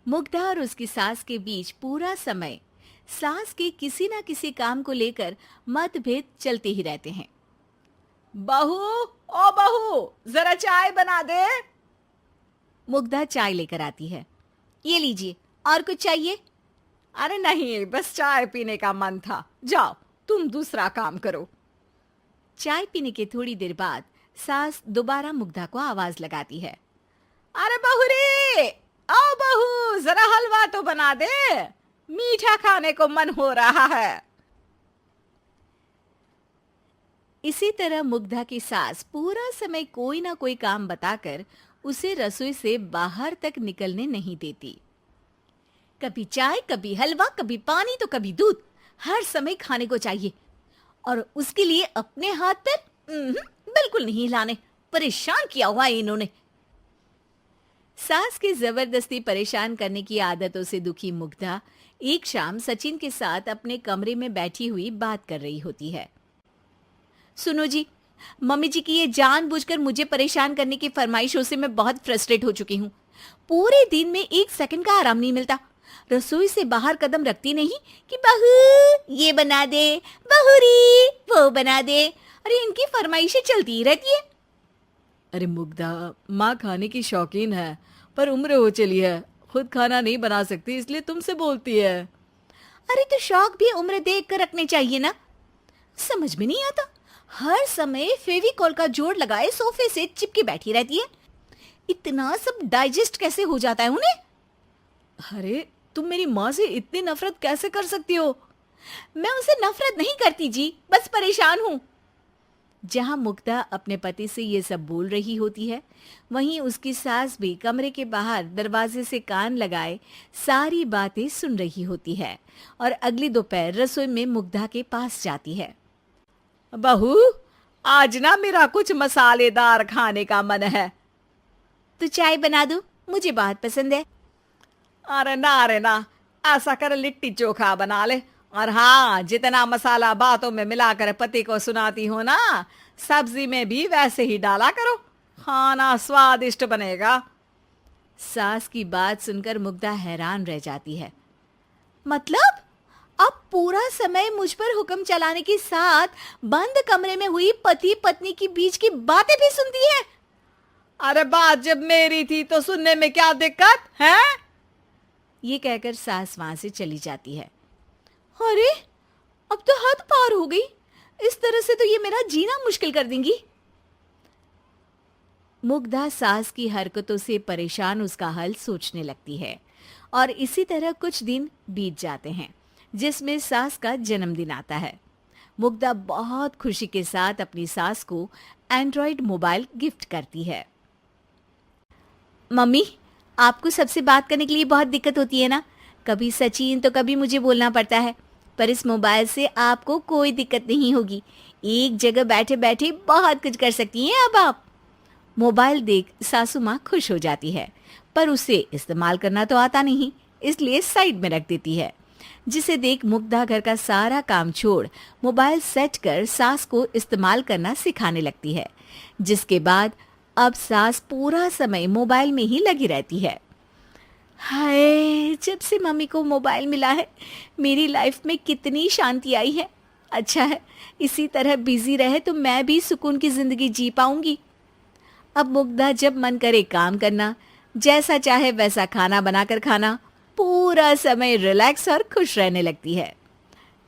मुग्धा और उसकी सास के बीच पूरा समय सास के किसी ना किसी काम को लेकर मतभेद चलते ही रहते हैं। बहू, ओ बहू, जरा चाय बना दे। मुग्धा चाय लेकर आती है। ये लीजिए, और कुछ चाहिए? अरे नहीं, बस चाय पीने का मन था। जाओ, तुम दूसरा काम करो। चाय पीने के थोड़ी देर बाद सास दोबारा मुग्धा को आवाज लगाती है। अरे बहू रे, आओ बहू, जरा हलवा तो बना दे, मीठा खाने को मन हो रहा है। इसी तरह मुग्धा की सास पूरा समय कोई ना कोई काम बताकर उसे रसोई से बाहर तक निकलने नहीं देती। कभी चाय, कभी हलवा, कभी पानी तो कभी दूध, हर समय खाने को चाहिए। और उसके लिए अपने हाथ पैर बिल्कुल नहीं हिलाने। परेशान किया हुआ है इन्होंने। सास की जबरदस्ती परेशान करने की आदतों से दुखी मुग्धा एक शाम सचिन के साथ अपने कमरे में बैठी हुई बात कर रही होती है। सुनो जी, मम्मी जी की ये जानबूझकर मुझे परेशान करने की फरमाइशों से मैं बहुत फ्रस्ट्रेट हो चुकी हूँ। पूरे दिन में एक सेकंड का आराम नहीं मिलता। रसोई से बाहर कदम रखती नहीं कि बहू ये बना दे, बहुरी वो बना दे। अरे इनकी फरमाइशें चलती ही रहती है। अरे मुग्धा, माँ खाने की शौकीन है, पर उम्र हो चली है, खुद खाना नहीं बना सकती, इसलिए तुमसे बोलती है। अरे तो शौक भी उम्र देख कर रखने चाहिए ना। समझ में नहीं आता, हर समय फेविकॉल का जोड़ लगाए सोफे से चिपकी बैठी रहती है। इतना सब डाइजेस्ट कैसे हो जाता है उन्हें? अरे तुम मेरी माँ से इतनी नफरत कैसे कर सकती हो? मैं उनसे नफरत नहीं करती जी, बस परेशान हूँ। जहां मुग्धा अपने पति से ये सब बोल रही होती है, वहीं उसकी सास भी कमरे के बाहर दरवाजे से कान लगाए सारी बातें सुन रही होती है और अगली दोपहर रसोई में मुग्धा के पास जाती है। बहू, आज ना मेरा कुछ मसालेदार खाने का मन है। तो चाय बना दूं? मुझे बहुत पसंद है। अरे ना, ऐसा कर लिट्टी चोखा बना ले। और हाँ, जितना मसाला बातों में मिलाकर पति को सुनाती हो ना, सब्जी में भी वैसे ही डाला करो, खाना स्वादिष्ट बनेगा। सास की बात सुनकर मुग्धा हैरान रह जाती है। मतलब अब पूरा समय मुझ पर हुक्म चलाने के साथ बंद कमरे में हुई पति पत्नी की बीच की बातें भी सुनती है? अरे बात जब मेरी थी तो सुनने में क्या दिक्कत है? ये कहकर सास वहां से चली जाती है। अरे अब तो हद पार हो गई। इस तरह से तो ये मेरा जीना मुश्किल कर देंगी। मुग्धा सास की हरकतों से परेशान उसका हल सोचने लगती है और इसी तरह कुछ दिन बीत जाते हैं, जिसमें सास का जन्मदिन आता है। मुग्धा बहुत खुशी के साथ अपनी सास को एंड्रॉयड मोबाइल गिफ्ट करती है। मम्मी, आपको सबसे बात करने के लिए बहुत दिक्कत होती है ना? कभी सचिन तो कभी मुझे बोलना पड़ता है, पर इस मोबाइल से आपको कोई दिक्कत नहीं होगी। एक जगह बैठे बैठे बहुत कुछ कर सकती हैं अब आप। मोबाइल देख सासू माँ खुश हो जाती है, पर उसे इस्तेमाल करना तो आता नहीं, इसलिए साइड में रख देती है। जिसे देख मुग्धा घर का सारा काम छोड़ मोबाइल सेट कर सास को इस्तेमाल करना सिखाने लगती है, जिसके बाद अब सास पूरा समय मोबाइल में ही लगी रहती है। हाय, जब से मम्मी को मोबाइल मिला है मेरी लाइफ में कितनी शांति आई है। अच्छा है, इसी तरह बिजी रहे तो मैं भी सुकून की जिंदगी जी पाऊंगी। अब मुग्धा जब मन करे काम करना, जैसा चाहे वैसा खाना बनाकर खाना, पूरा समय रिलैक्स और खुश रहने लगती है।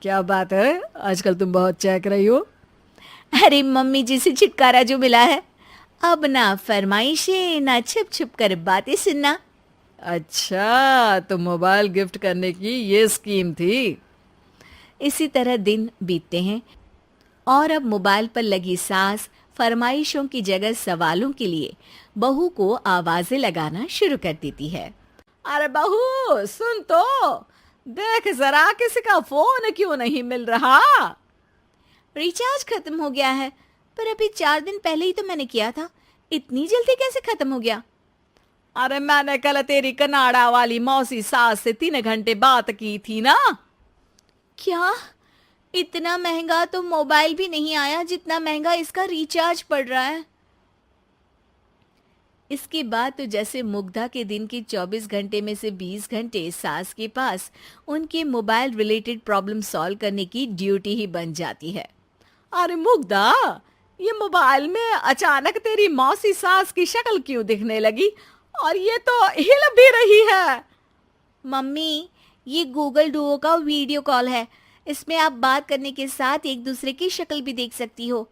क्या बात है, आजकल तुम बहुत चहक रही हो। अरे मम्मी जी से छुटकारा जो मिला है, अब ना फरमाइशें ना छुप छुप कर बातें सुनना। अच्छा, तो मोबाइल गिफ्ट करने की ये स्कीम थी। इसी तरह दिन बीतते हैं और अब मोबाइल पर लगी सास फरमाइशों की जगह सवालों के लिए बहू को आवाजें लगाना शुरू कर देती है। अरे बहू, सुन तो, देख जरा किसी का फोन क्यों नहीं मिल रहा? रिचार्ज खत्म हो गया है, पर अभी 4 दिन पहले ही तो मैंने किया था। इतनी जल्दी कैसे खत्म हो गया? अरे मैंने कल तेरी कनाडा वाली मौसी सास से 3 घंटे बात की थी ना। क्या? इतना महंगा तो मोबाइल भी नहीं आया जितना महंगा इसका रिचार्ज पड़ रहा है। इसके बाद तो जैसे मुग्धा के दिन के 24 घंटे में से 20 घंटे सास के पास उनके मोबाइल रिलेटेड प्रॉब्लम सॉल्व करने की ड्यूटी ही बन जाती है। अरे मुग्धा, ये मोबाइल में अचानक तेरी मौसी सास की शक्ल क्यों दिखने लगी? और ये तो हिल भी रही है। मम्मी, ये गूगल डुओ का वीडियो कॉल है। इसमें आप बात करने के साथ एक दूसरे की शक्ल भी देख सकती हो।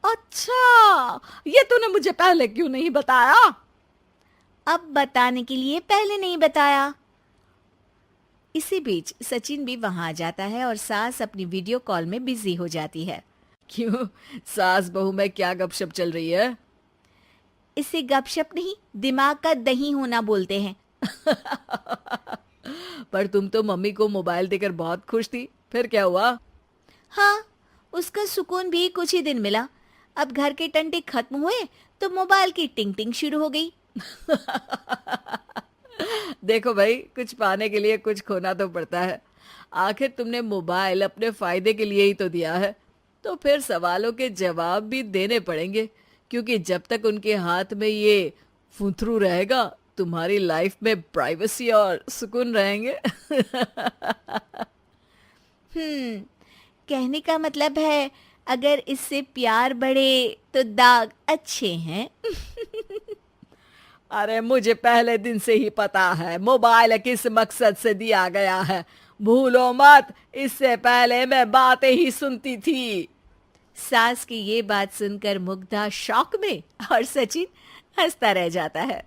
अच्छा, ये तूने मुझे पहले क्यों नहीं बताया? अब बताने के लिए पहले नहीं बताया। इसी बीच सचिन भी वहां आ जाता है और सास अपनी वीडियो कॉल में बिजी हो जाती है। क्यों, सास बहू में क्या गपशप चल रही है? इसे गपशप नहीं, दिमाग का दही होना बोलते हैं। पर तुम तो मम्मी को मोबाइल देकर बहुत खुश थी, फिर क्या हुआ? हाँ, उसका सुकून भी कुछ ही दिन मिला। अब घर के टंटे खत्म हुए तो मोबाइल की टिंग टिंग शुरू हो गई। देखो भाई, कुछ पाने के लिए कुछ खोना तो पड़ता है। आखिर तुमने मोबाइल अपने फायदे के लिए ही तो दिया है, तो फिर सवालों के जवाब भी देने पड़ेंगे, क्योंकि जब तक उनके हाथ में ये फुंथरू रहेगा, तुम्हारी लाइफ में प्राइवेसी और सुकून रहेंगे। कहने का मतलब है अगर इससे प्यार बढ़े तो दाग अच्छे हैं। अरे मुझे पहले दिन से ही पता है मोबाइल किस मकसद से दिया गया है। भूलो मत, इससे पहले मैं बातें ही सुनती थी। सास की ये बात सुनकर मुग्धा शॉक में और सचिन हंसता रह जाता है।